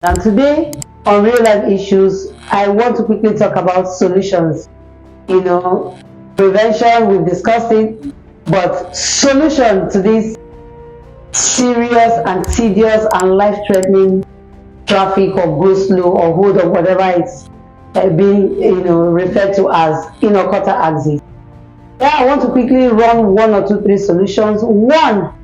And today, on real life issues, I want to quickly talk about solutions. Prevention, we've discussed it, but solution to this serious and tedious and life-threatening traffic or go slow or hold or whatever it's being referred to as Inokota axis. Yeah, I want to quickly run one or two, three solutions. One,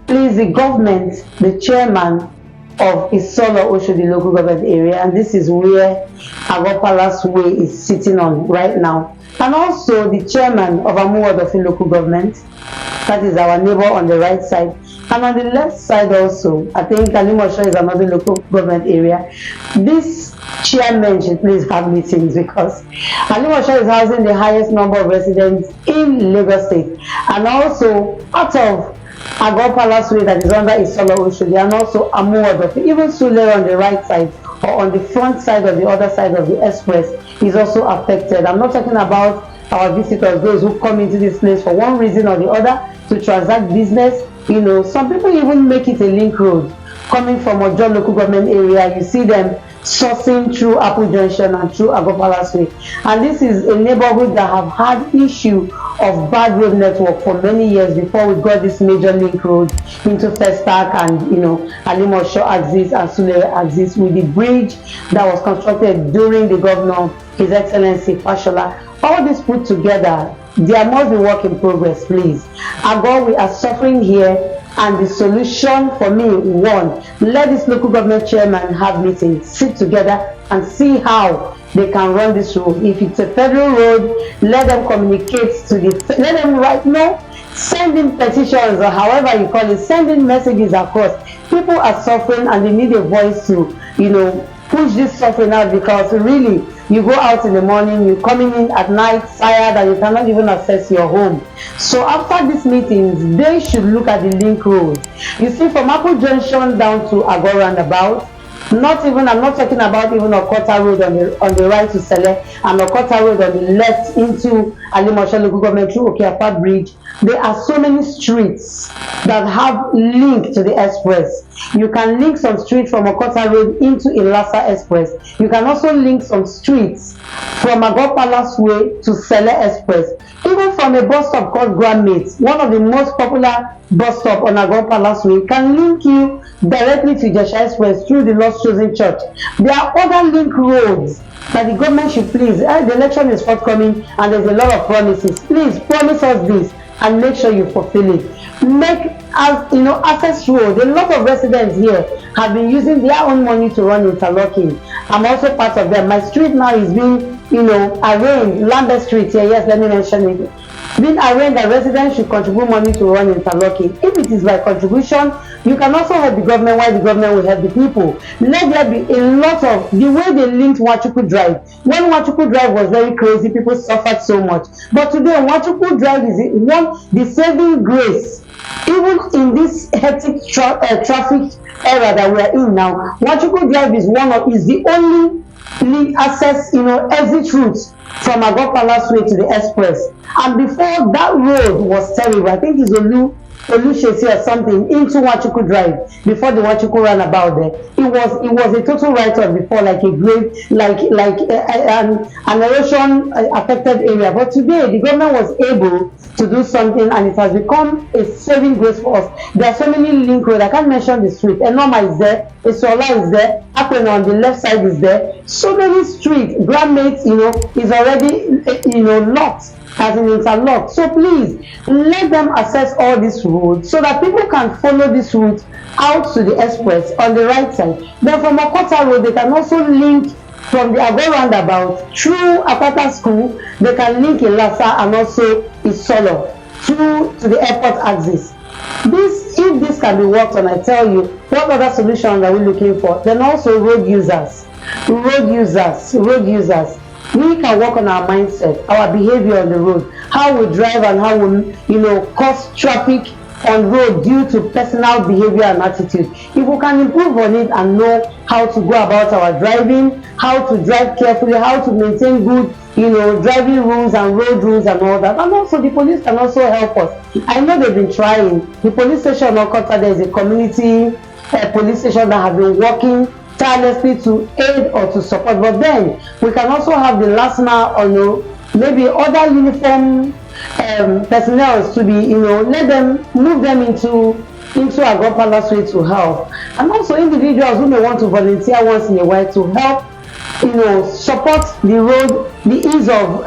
please, the government, the chairman of Isolo Oshodi local government area, and this is where Agor Palace Way is sitting on right now, and also the chairman of Amuwodofi local government, that is our neighbor on the right side, and on the left side also, I think Alimosho is another local government area. This chairman should please have meetings because Alimosho is housing the highest number of residents in Lagos State, and also out of Agor Palace Way that is under Isolo Oshodi, and also Amuwodofi, even Sule on the right side or on the front side of the other side of the express is also affected. I'm not talking about our visitors, those who come into this place for one reason or the other to transact business. Some people even make it a link road coming from Ojo local government area. You see them sourcing through Apple Junction and through Agor Palace Way, and this is a neighborhood that have had issue of bad road network for many years before we got this major link road into Festac and Alimosho axis and Sule axis with the bridge that was constructed during the governor, His Excellency Fashola. All this put together, there must be work in progress, please. Agor, we are suffering here. And the solution for me, one, let this local government chairman have meetings, sit together and see how they can run this road. If it's a federal road, let them communicate to let them send in petitions or however you call it, send in messages across. People are suffering and they need a voice to, push this suffering out, because really, you go out in the morning, you're coming in at night tired and you cannot even access your home. So after these meetings, they should look at the link road. You see, from Apple Junction down to Agor roundabout, I'm not talking about even Okota Road on the right to Sele and Okota Road on the left into Alimosho local government through Okeapa Bridge. There are so many streets that have link to the express. You can link some streets from Okota Road into Ilasa Express. You can also link some streets from Agor Palace Way to Sele Express. Even from a bus stop called Grandmates, one of the most popular bus stop on Agor Palace Way, can link you directly to Jesha Express through the Lost Chosen Church. There are other link roads that the government should please. The election is forthcoming and there's a lot of promises. Please promise us this and make sure you fulfill it. Make access road. A lot of residents here have been using their own money to run interlocking. I'm also part of them. My street now is being arranged. Lambert Street here, yes, let me mention it. Being arranged that residents should contribute money to run interlocking. If it is by contribution, you can also help the government while the government will help the people. Let there be a lot of the way they linked Nwachukwu Drive. When Nwachukwu Drive was very crazy, people suffered so much. But today, Nwachukwu Drive is the saving grace. Even in this hectic traffic era that we are in now, Nwachukwu Drive is the only link access, exit route from Agor Palace Way to the express. And before, that road was terrible. I think it's Olushesi or something into Nwachukwu Drive before the Nwachukwu roundabout there. It was a total write-off before, like a grave, an erosion affected area. But today the government was able to do something and it has become a saving grace for us. There are so many link roads. I can't mention the street. Enoma is there, Esola is there, Apeno on the left side is there. So many streets. Grandmates, is already locked. As an interlock. So please let them access all these roads so that people can follow this route out to the express on the right side. Then from Okota Road, they can also link from the Agor roundabout through Apata School. They can link Ilasa and also Isolo through to the airport axis. If this can be worked on, I tell you, what other solutions are we looking for? Then also road users. We can work on our mindset, our behavior on the road, how we drive and how we, cause traffic on road due to personal behavior and attitude. If we can improve on it and know how to go about our driving, how to drive carefully, how to maintain good, driving rules and road rules and all that. And also the police can also help us. I know they've been trying. The police station in Okota, there is a community police station that have been working tirelessly to aid or to support. But then we can also have the last mile, or maybe other uniform personnel to be, let them move them into Agor Palace Way to help. And also individuals who may want to volunteer once in a while to help, support the road, the ease of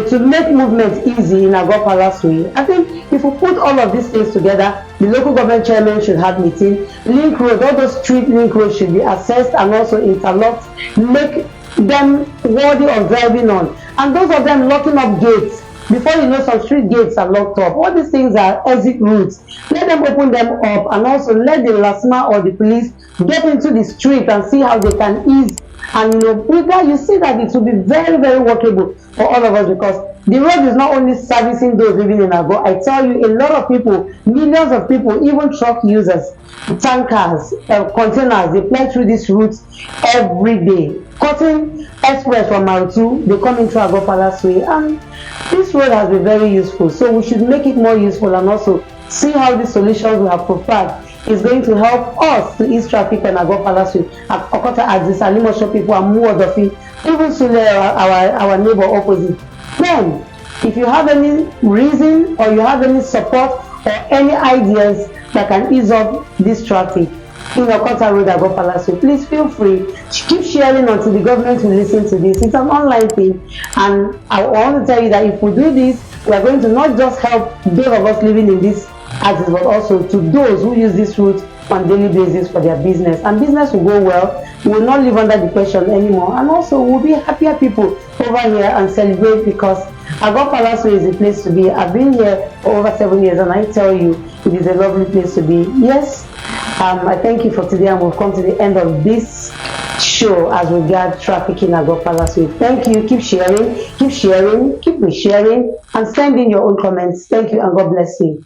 to make movement easy in Agor Palace Way. I think if we put all of these things together, the local government chairman should have meeting. Link road, all those street link roads should be assessed and also interlocked, make them worthy of driving on. And those of them locking up gates, before you know, some street gates are locked up. All these things are exit routes. Let them open them up, and also let the LASMA or the police get into the street and see how they can ease. And with that, you see that it will be very, very workable for all of us, because the road is not only servicing those living in Agor. I tell you, a lot of people, millions of people, even truck users, tankers, containers, they fly through these routes every day. Cutting express from Mautu, they come into Agor Palace Way, and this road has been very useful. So we should make it more useful, and also see how the solutions we have prepared is going to help us to ease traffic on Agor Palace Way. Okota, Addis, Alimosho people, and Muodofi, even Sule, our neighbor opposite. Then, if you have any reason, or you have any support or any ideas that can ease up this traffic in Okota Road, Agor Palace Way, please feel free. Keep sharing until the government will listen to this. It's an online thing, and I want to tell you that if we do this, we are going to not just help those of us living in this axis, but also to those who use this route on daily basis for their business. And business will go well. We will not live under depression anymore, and also we'll be happier people over here and celebrate, because Agor Palace Way is a place to be. I've been here for over 7 years, and I tell you, it is a lovely place to be. Yes, I thank you for today, and we've come to the end of this show as regards traffic in Agor Palace Way. Thank you. Keep sharing, keep resharing, and send in your own comments. Thank you, and God bless you.